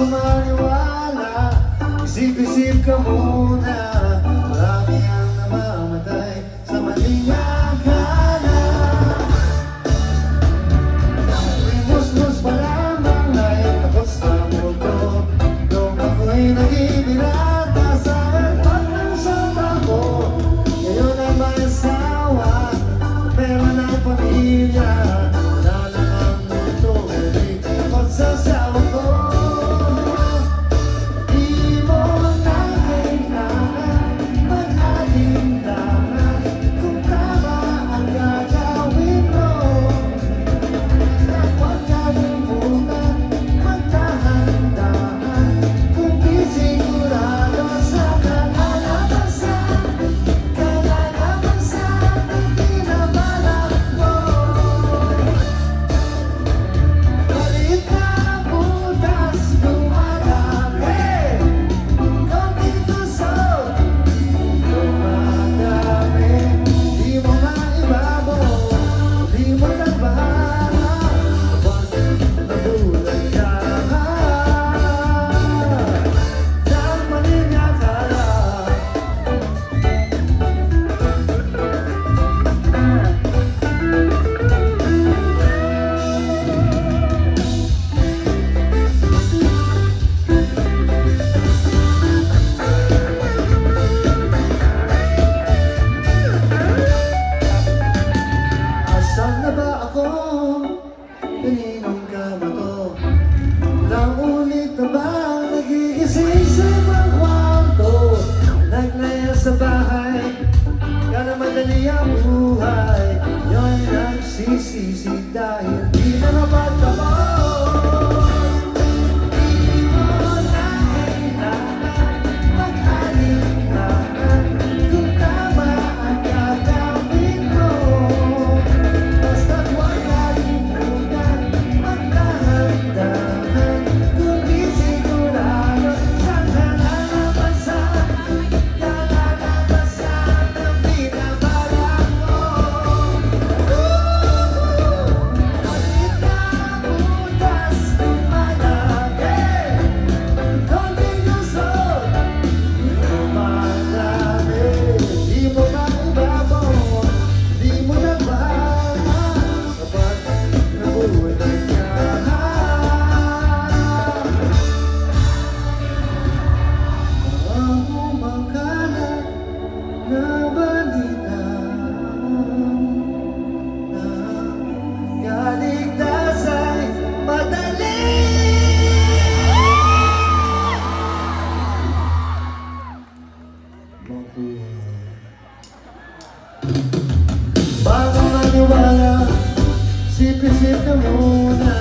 maniwala, isip-isip ka muna. Marami ang namamatay sa maling akala. Rinus-nus pa lamang ay tapos sa mundo. Nung ako'y nagibirata sa airport ng sota ko, ngayon ay may asawa, meron ang pamilya. Wala na ang mundo, hindi takot sa asawa ko. Di mo na kailangan mag-alinlangan kung tama ang gagawin mo. At huwag ka lumutan, magdahan-dahan kung di sigurado sa kalalabasan. Kalalabasan ang pinabalak mo. Maliit na butas dumadami, konting tusok dumadami. Di mo maibabaw, di mo nagbahala kapag nabulag ka ng maling akala. Asan na ba ako? Kaninong ka ba to? Naulit na ba nag-iisip sa ibang kwarto? Naglaya sa bahay, kala madali ang buhay. Yun nagsisisi dahil di na napagtapos. Di mo na kailangan mag-alinlangan kung tama ang gagawin mo. Basta't huwag kalimutan, magdahan-dahan kung di sigurado sa kalalabasan. Kalalabasan ang pinabalak mo. Maliit na butas dumadami, konting lusot dumadami. Di mo maibabaw, di mo nagbahala kapag nabuhay ka. Mga kumakalat na balita na kaligtas ay madali. Makuha. Bago maniwala, sip-isip ka muna.